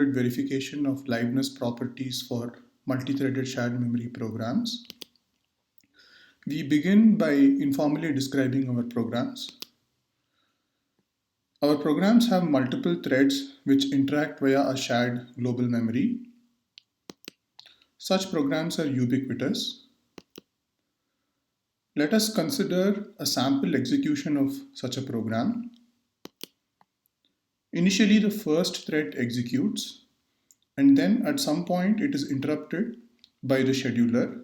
bounded verification of liveness properties for multi-threaded shared memory programs. We begin by informally describing our programs. Our programs have multiple threads which interact via a shared global memory. Such programs are ubiquitous. Let us consider a sample execution of such a program. Initially, the first thread executes, and then at some point it is interrupted by the scheduler,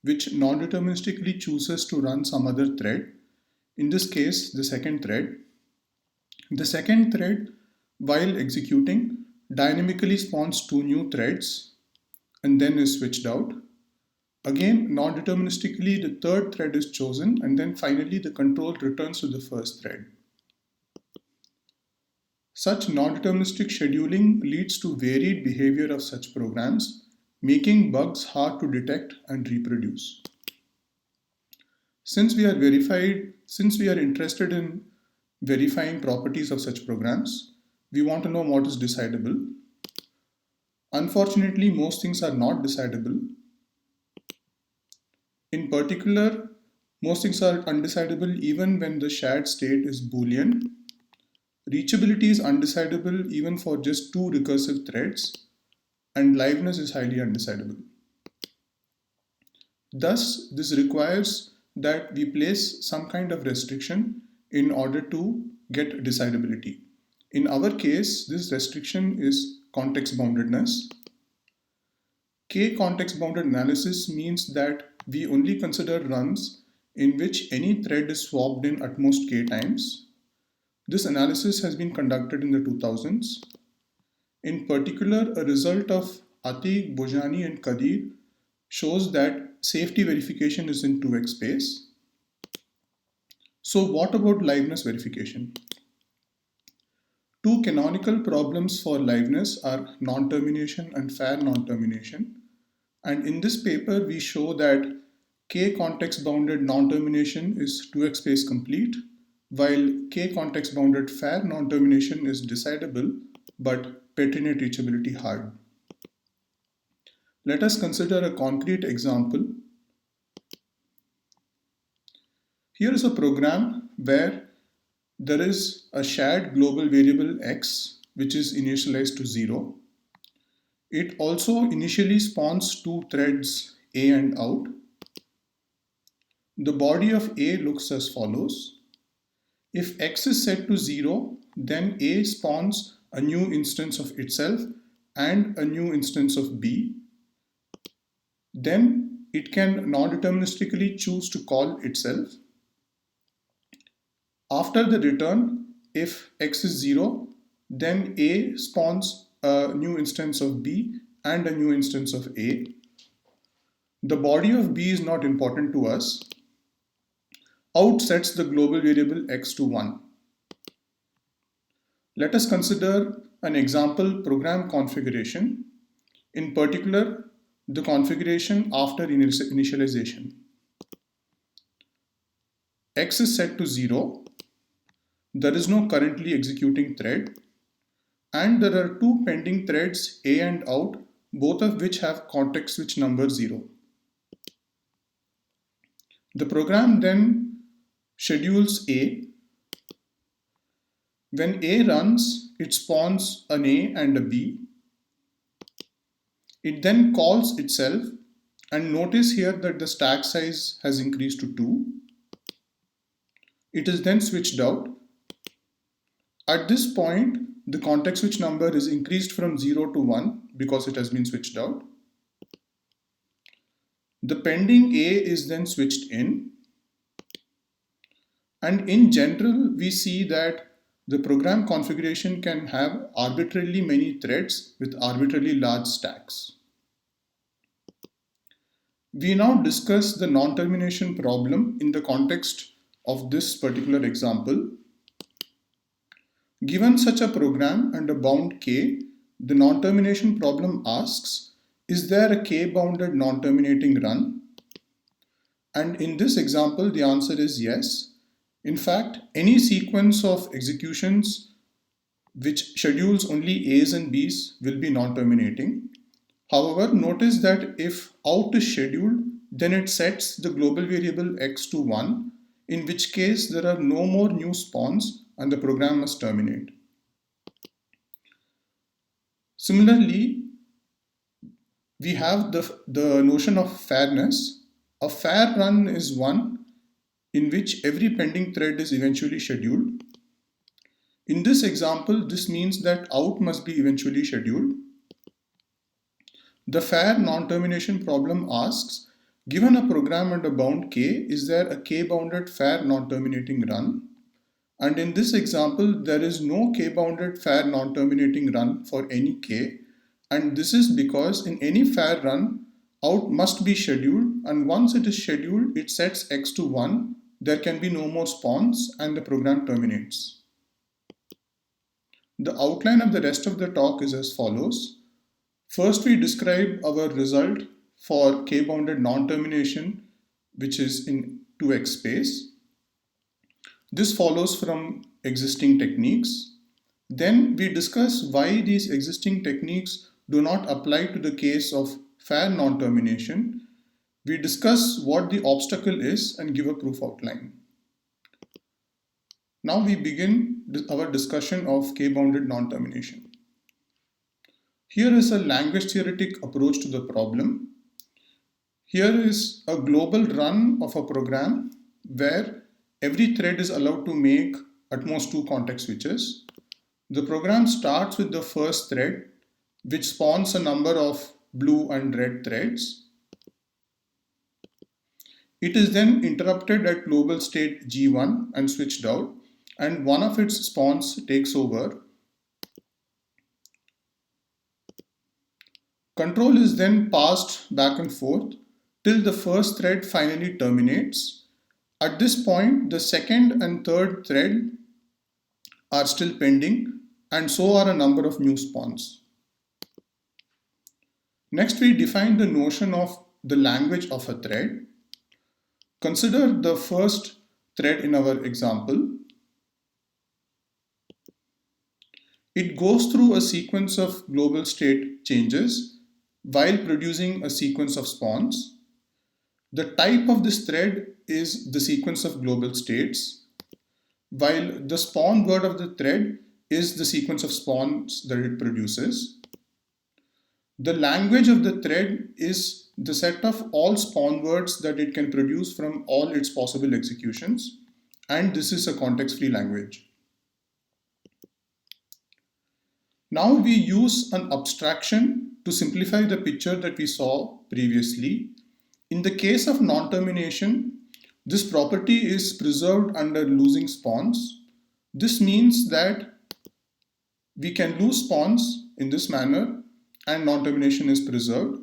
which non-deterministically chooses to run some other thread, in this case the second thread. The second thread, while executing, dynamically spawns two new threads and then is switched out. Again, non-deterministically, the third thread is chosen, and then finally the control returns to the first thread. Such non-deterministic scheduling leads to varied behavior of such programs, making bugs hard to detect and reproduce. Since we are interested in verifying properties of such programs, we want to know what is decidable. Unfortunately, most things are not decidable. In particular, most things are undecidable even when the shared state is Boolean. Reachability is undecidable even for just two recursive threads, and liveness is highly undecidable. Thus, this requires that we place some kind of restriction in order to get decidability. In our case, this restriction is context boundedness. K context bounded analysis means that we only consider runs in which any thread is swapped in at most k times. This analysis has been conducted in the 2000s. In particular, a result of Atiq, Bojani and Kadir shows that safety verification is in 2x space. So what about liveness verification? Two canonical problems for liveness are non-termination and fair non-termination. And in this paper, we show that K context bounded non-termination is 2x space complete, while K context bounded fair non-termination is decidable but Petrinet reachability hard. Let us consider a concrete example. Here is a program where there is a shared global variable x which is initialized to 0. It also initially spawns two threads A and out. The body of A looks as follows. If x is set to 0, then A spawns a new instance of itself and a new instance of B. Then it can non-deterministically choose to call itself. After the return, if x is 0, then A spawns a new instance of B and a new instance of A. The body of B is not important to us. Out sets the global variable x to 1. Let us consider an example program configuration, in particular the configuration after initialization. X is set to 0, there is no currently executing thread, and there are two pending threads A and out, both of which have context switch number 0. The program then schedules A. When A runs, it spawns an A and a B. It then calls itself, and notice here that the stack size has increased to 2. It is then switched out. At this point, the context switch number is increased from 0 to 1 because it has been switched out. The pending A is then switched in. And in general, we see that the program configuration can have arbitrarily many threads with arbitrarily large stacks. We now discuss the non-termination problem in the context of this particular example. Given such a program and a bound K, the non-termination problem asks, is there a K-bounded non-terminating run? And in this example, the answer is yes. In fact, any sequence of executions which schedules only A's and B's, will be non-terminating. However, notice that if out is scheduled, then it sets the global variable x to 1, in which case there are no more new spawns and the program must terminate. Similarly, we have the notion of fairness. A fair run is one in which every pending thread is eventually scheduled. In this example, this means that out must be eventually scheduled. The fair non-termination problem asks, given a program and a bound k, is there a k-bounded fair non-terminating run? And in this example, there is no k-bounded fair non-terminating run for any k, and this is because in any fair run, out must be scheduled, and once it is scheduled, it sets x to 1, there can be no more spawns, and the program terminates. The outline of the rest of the talk is as follows. First, we describe our result for k-bounded non-termination, which is in 2x space. This follows from existing techniques. Then we discuss why these existing techniques do not apply to the case of fair non-termination. We discuss what the obstacle is and give a proof outline. Now we begin our discussion of k-bounded non-termination. Here is a language theoretic approach to the problem. Here is a global run of a program where every thread is allowed to make at most 2 context switches. The program starts with the first thread, which spawns a number of blue and red threads. It is then interrupted at global state G1 and switched out, and one of its spawns takes over. Control is then passed back and forth till the first thread finally terminates. At this point, the second and third thread are still pending, and so are a number of new spawns. Next, we define the notion of the language of a thread. Consider the first thread in our example. It goes through a sequence of global state changes while producing a sequence of spawns. The type of this thread is the sequence of global states, while the spawn word of the thread is the sequence of spawns that it produces. The language of the thread is the set of all spawn words that it can produce from all its possible executions, and this is a context-free language. Now we use an abstraction to simplify the picture that we saw previously. In the case of non-termination, this property is preserved under losing spawns. This means that we can lose spawns in this manner and non-termination is preserved.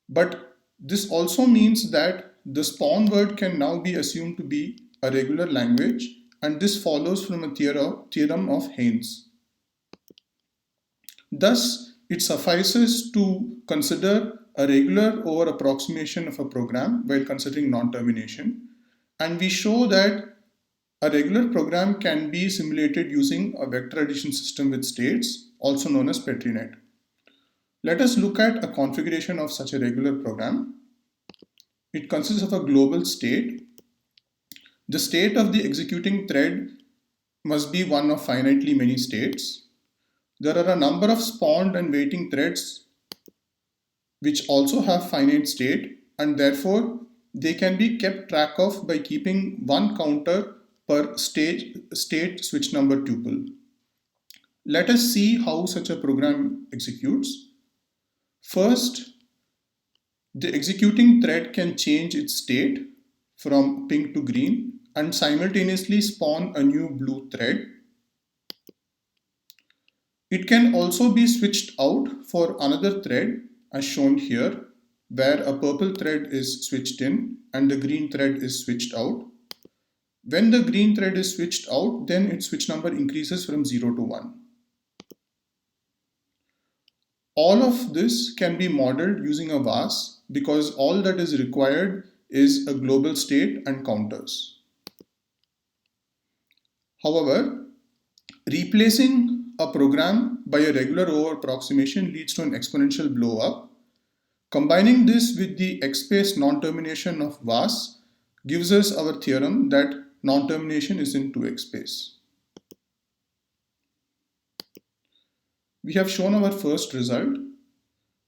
But this also means that the spawn word can now be assumed to be a regular language, and this follows from a theorem of Haynes. Thus, it suffices to consider a regular over approximation of a program while considering non-termination, and we show that a regular program can be simulated using a vector addition system with states, also known as PetriNet. Let us look at a configuration of such a regular program. It consists of a global state. The state of the executing thread must be one of finitely many states. There are a number of spawned and waiting threads which also have finite state, and therefore they can be kept track of by keeping one counter per state switch number tuple. Let us see how such a program executes. First, the executing thread can change its state from pink to green and simultaneously spawn a new blue thread. It can also be switched out for another thread as shown here, where a purple thread is switched in and the green thread is switched out. When the green thread is switched out, then its switch number increases from 0 to 1. All of this can be modeled using a VAS because all that is required is a global state and counters. However, replacing a program by a regular over approximation leads to an exponential blow up. Combining this with the X-space non-termination of VAS gives us our theorem that non-termination is in 2X space. We have shown our first result.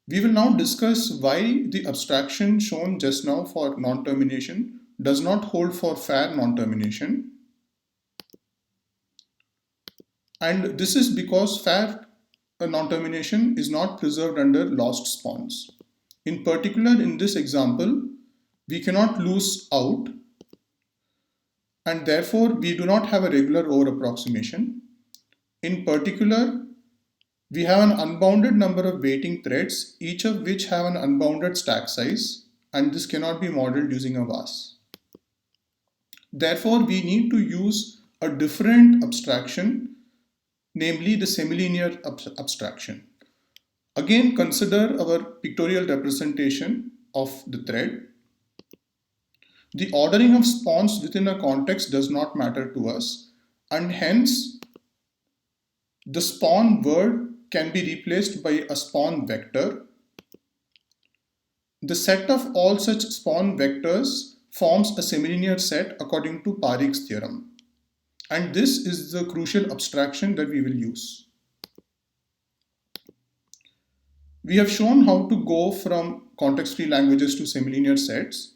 We will now discuss why the abstraction shown just now for non-termination does not hold for fair non-termination. And this is because fair non-termination is not preserved under lost spawns. In particular, in this example, we cannot lose out, and therefore we do not have a regular over approximation. In particular, we have an unbounded number of waiting threads, each of which have an unbounded stack size, and this cannot be modeled using a VAS. Therefore, we need to use a different abstraction, namely the semilinear abstraction. Again, consider our pictorial representation of the thread. The ordering of spawns within a context does not matter to us, and hence the spawn word can be replaced by a spawn vector. The set of all such spawn vectors forms a semilinear set according to Parikh's theorem. And this is the crucial abstraction that we will use. We have shown how to go from context-free languages to semilinear sets.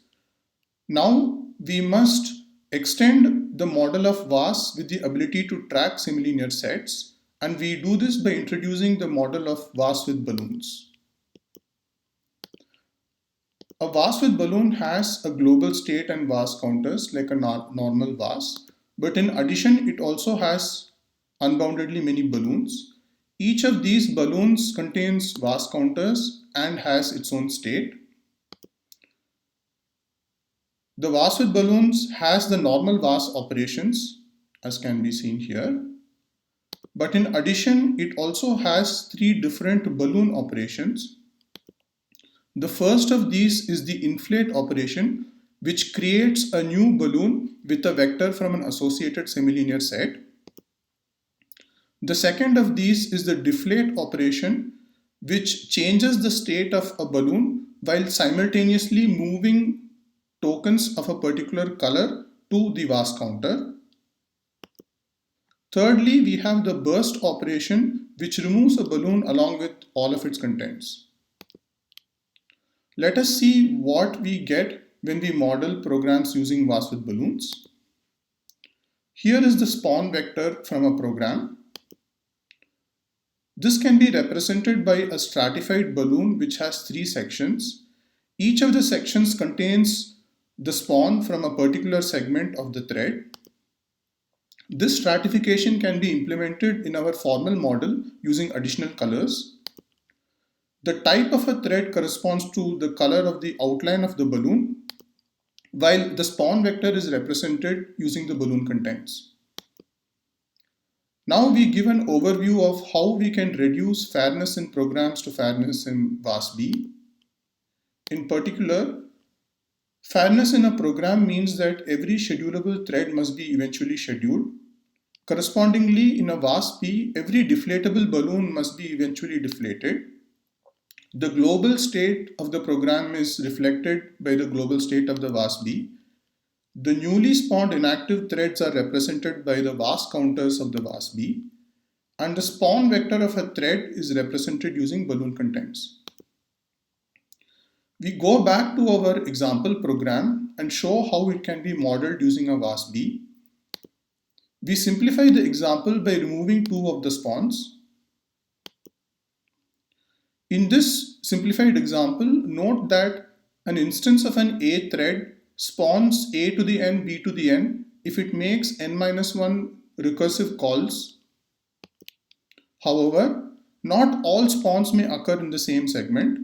Now we must extend the model of VAS with the ability to track semilinear sets, and we do this by introducing the model of VAS with balloons. A VAS with balloon has a global state and VAS counters like a normal VAS, but in addition it also has unboundedly many balloons. Each of these balloons contains VAS counters and has its own state. The VAS with balloons has the normal VAS operations, as can be seen here. But in addition, it also has 3 different balloon operations. The first of these is the inflate operation, which creates a new balloon with a vector from an associated semilinear set. The second of these is the deflate operation, which changes the state of a balloon while simultaneously moving tokens of a particular color to the VAS counter. Thirdly, we have the burst operation, which removes a balloon along with all of its contents. Let us see what we get when we model programs using VAS with balloons. Here is the spawn vector from a program. This can be represented by a stratified balloon which has 3 sections. Each of the sections contains the spawn from a particular segment of the thread. This stratification can be implemented in our formal model using additional colors. The type of a thread corresponds to the color of the outline of the balloon, while the spawn vector is represented using the balloon contents. Now we give an overview of how we can reduce fairness in programs to fairness in VAS-B. In particular, fairness in a program means that every schedulable thread must be eventually scheduled. Correspondingly, in a VAS-B, every deflatable balloon must be eventually deflated. The global state of the program is reflected by the global state of the VAS-B. The newly spawned inactive threads are represented by the VAS counters of the VAS-B, and the spawn vector of a thread is represented using balloon contents. We go back to our example program and show how it can be modeled using a VAS-B. We simplify the example by removing 2 of the spawns. In this simplified example, note that an instance of an A thread spawns A to the n, B to the n if it makes n-1 recursive calls. However, not all spawns may occur in the same segment.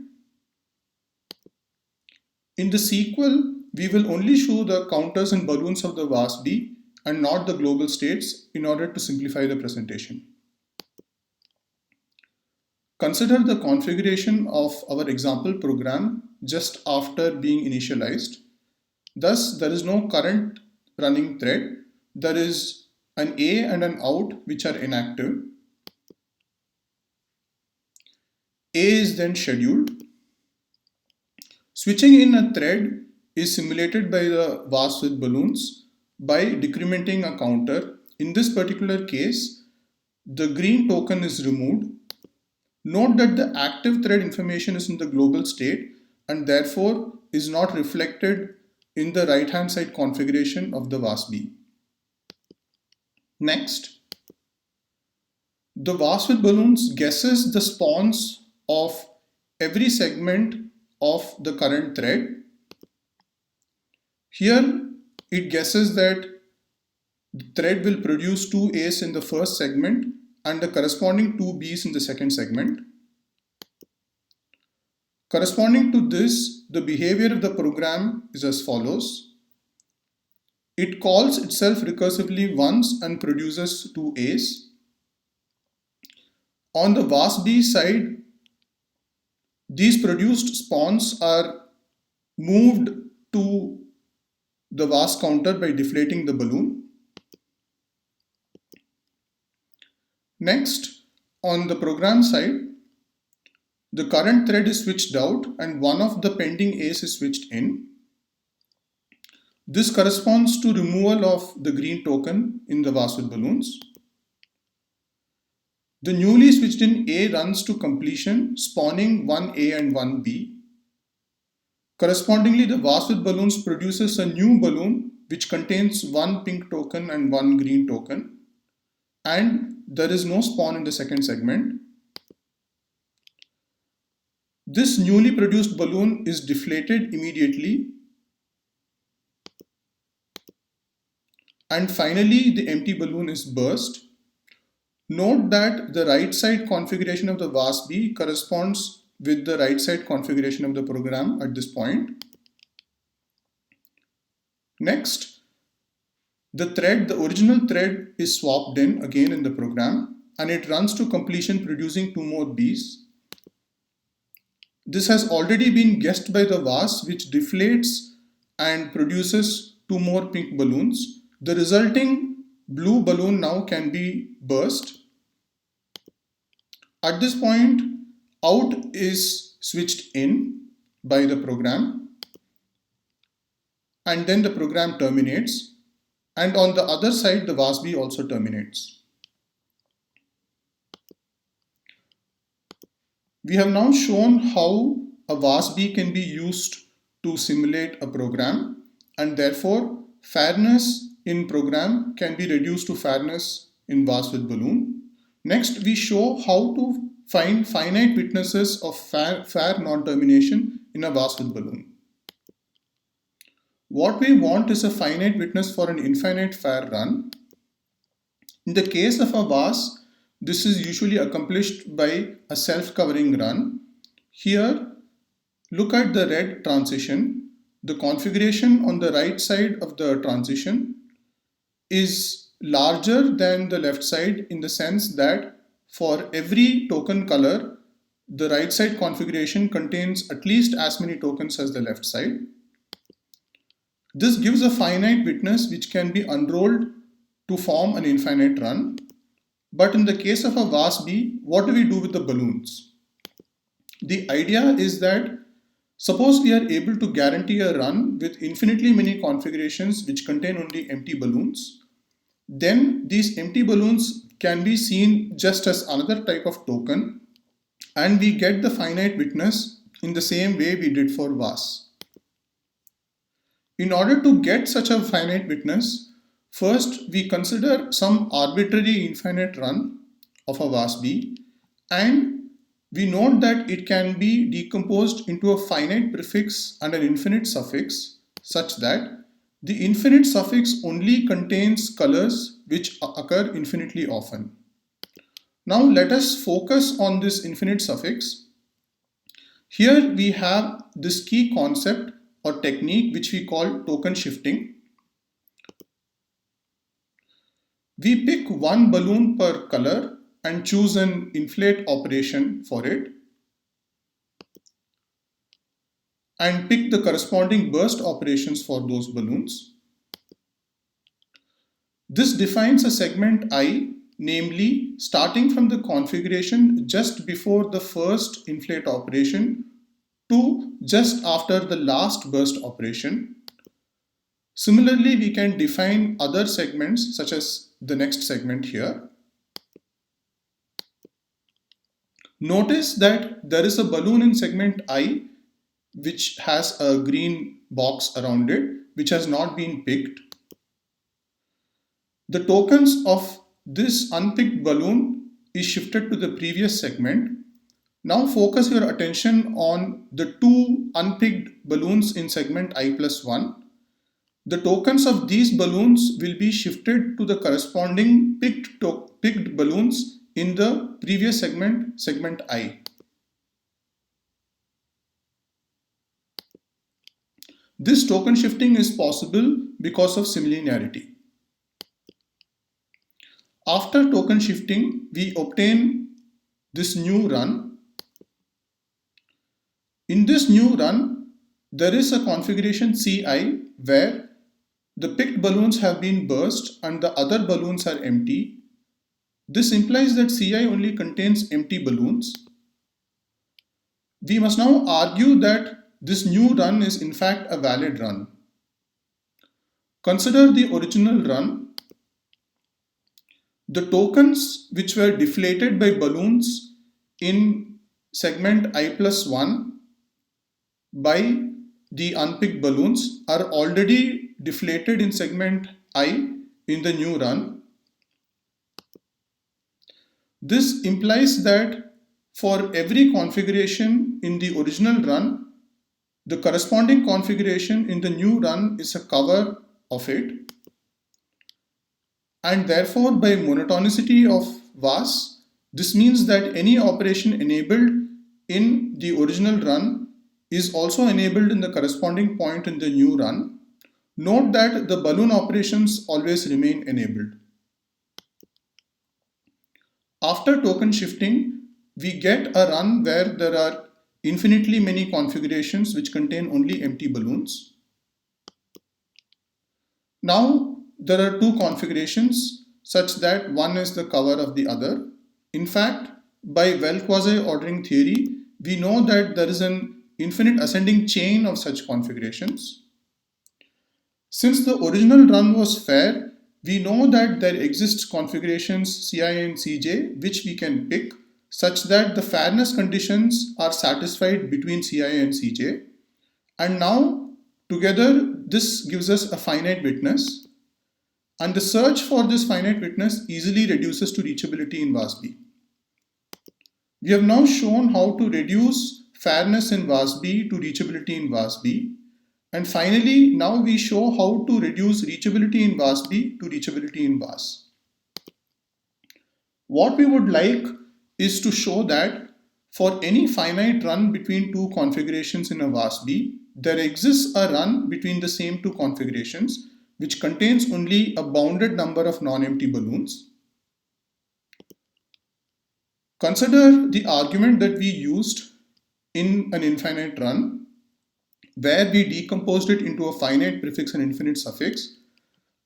In the sequel, we will only show the counters and balloons of the VAS-B and not the global states in order to simplify the presentation. Consider the configuration of our example program just after being initialized. Thus, there is no current running thread. There is an A and an out which are inactive. A is then scheduled. Switching in a thread is simulated by the VAS with balloons by decrementing a counter. In this particular case, the green token is removed. Note that the active thread information is in the global state and therefore is not reflected in the right hand side configuration of the VAS-B. Next, the VAS with balloons guesses the spawns of every segment of the current thread. Here it guesses that the thread will produce 2 A's in the first segment and the corresponding 2 B's in the second segment. Corresponding to this, the behavior of the program is as follows. It calls itself recursively once and produces 2 A's. On the VAS-B side, these produced spawns are moved to the VAS counter by deflating the balloon. Next, on the program side, the current thread is switched out and one of the pending A's is switched in. This corresponds to removal of the green token in the VAS with balloons. The newly switched in A runs to completion, spawning 1A and 1B. Correspondingly, the VAS with balloons produces a new balloon which contains 1 pink token and 1 green token, and there is no spawn in the second segment. This newly produced balloon is deflated immediately, and finally the empty balloon is burst. Note that the right side configuration of the VAS-B corresponds with the right side configuration of the program at this point. Next, the original thread is swapped in again in the program and it runs to completion producing 2 more B's. This has already been guessed by the VAS, which deflates and produces 2 more pink balloons. The resulting blue balloon now can be burst. At this point, out is switched in by the program and then the program terminates, and on the other side the VAS-B also terminates. We have now shown how a VAS-B can be used to simulate a program, and therefore fairness in program can be reduced to fairness in VAS with balloon. Next, we show how to find finite witnesses of fair non-termination in a VAS with balloon. What we want is a finite witness for an infinite fair run. In the case of a VAS, this is usually accomplished by a self-covering run. Here, look at the red transition. The configuration on the right side of the transition is larger than the left side in the sense that for every token color, the right side configuration contains at least as many tokens as the left side. This gives a finite witness which can be unrolled to form an infinite run. But in the case of a VAS-B, what do we do with the balloons? The idea is that suppose we are able to guarantee a run with infinitely many configurations which contain only empty balloons, then these empty balloons can be seen just as another type of token, and we get the finite witness in the same way we did for VAS. In order to get such a finite witness, first we consider some arbitrary infinite run of a VAS-B, and we note that it can be decomposed into a finite prefix and an infinite suffix such that the infinite suffix only contains colors which occur infinitely often. Now let us focus on this infinite suffix. Here we have this key concept or technique which we call token shifting. We pick one balloon per color and choose an inflate operation for it and pick the corresponding burst operations for those balloons. This defines a segment I namely starting from the configuration just before the first inflate operation to just after the last burst operation. Similarly, we can define other segments such as the next segment here. Notice that there is a balloon in segment I which has a green box around it which has not been picked. The tokens of this unpicked balloon is shifted to the previous segment. Now focus your attention on the two unpicked balloons in segment I plus 1. The tokens of these balloons will be shifted to the corresponding picked balloons in the previous segment, segment I. This token shifting is possible because of similarity. After token shifting, we obtain this new run. In this new run, there is a configuration Ci where the picked balloons have been burst and the other balloons are empty. This implies that Ci only contains empty balloons. We must now argue that this new run is in fact a valid run. Consider the original run. The tokens which were deflated by balloons in segment I plus 1 by the unpicked balloons are already deflated in segment I in the new run. This implies that for every configuration in the original run, the corresponding configuration in the new run is a cover of it. And therefore, by monotonicity of VAS, this means that any operation enabled in the original run is also enabled in the corresponding point in the new run. Note that the balloon operations always remain enabled. After token shifting, we get a run where there are infinitely many configurations which contain only empty balloons. Now, there are two configurations such that one is the cover of the other. In fact, by well-quasi ordering theory, we know that there is an infinite ascending chain of such configurations. Since the original run was fair, we know that there exists configurations Ci and Cj which we can pick such that the fairness conditions are satisfied between Ci and Cj. And now together this gives us a finite witness, and the search for this finite witness easily reduces to reachability in VAS-B. We have now shown how to reduce fairness in VAS-B to reachability in VAS-B. And finally, now we show how to reduce reachability in VAS-B to reachability in VAS. What we would like is to show that for any finite run between two configurations in a VAS-B, there exists a run between the same two configurations which contains only a bounded number of non-empty balloons. Consider the argument that we used in an infinite run where we decomposed it into a finite prefix and infinite suffix.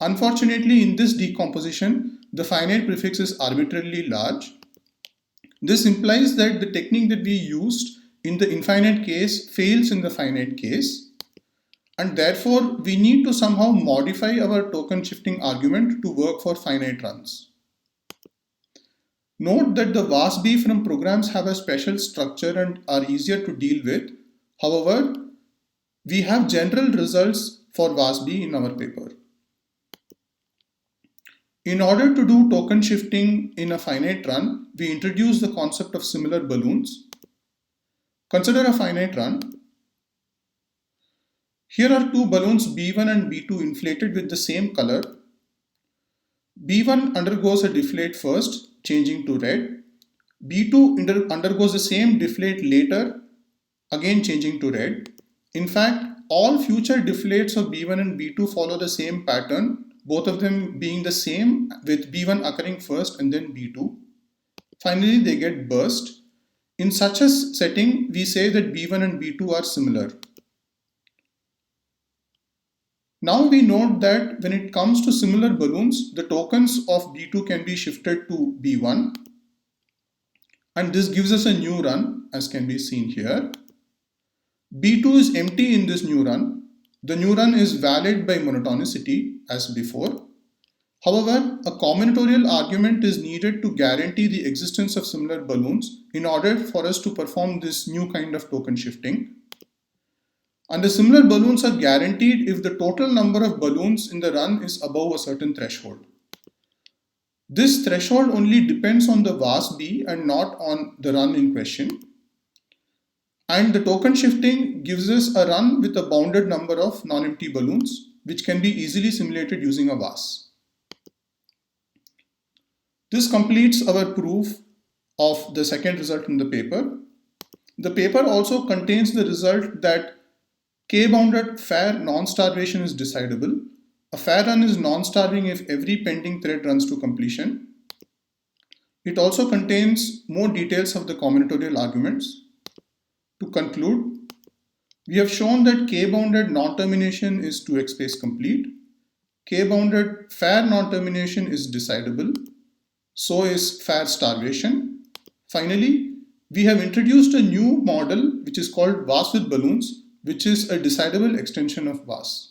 Unfortunately, in this decomposition, the finite prefix is arbitrarily large. This implies that the technique that we used in the infinite case fails in the finite case, and therefore we need to somehow modify our token shifting argument to work for finite runs. Note that the VAS-B from programs have a special structure and are easier to deal with. However, we have general results for VAS-B in our paper. In order to do token shifting in a finite run, we introduce the concept of similar balloons. Consider a finite run. Here are two balloons B1 and B2 inflated with the same color. B1 undergoes a deflate first, changing to red. B2 undergoes the same deflate later, again changing to red. In fact, all future deflates of B1 and B2 follow the same pattern, both of them being the same, with B1 occurring first and then B2. Finally, they get burst. In such a setting, we say that B1 and B2 are similar. Now we note that when it comes to similar balloons, the tokens of B2 can be shifted to B1, and this gives us a new run as can be seen here. B2 is empty in this new run. The new run is valid by monotonicity as before. However, a combinatorial argument is needed to guarantee the existence of similar balloons in order for us to perform this new kind of token shifting. And the similar balloons are guaranteed if the total number of balloons in the run is above a certain threshold. This threshold only depends on the VAS B and not on the run in question. And the token shifting gives us a run with a bounded number of non-empty balloons, which can be easily simulated using a VAS. This completes our proof of the second result in the paper. The paper also contains the result that K-bounded fair non-starvation is decidable. A fair run is non-starving if every pending thread runs to completion. It also contains more details of the combinatorial arguments. To conclude, we have shown that K-bounded non-termination is 2x space complete. K-bounded fair non-termination is decidable. So is fair starvation. Finally, we have introduced a new model which is called VAS with balloons, which is a decidable extension of VAS.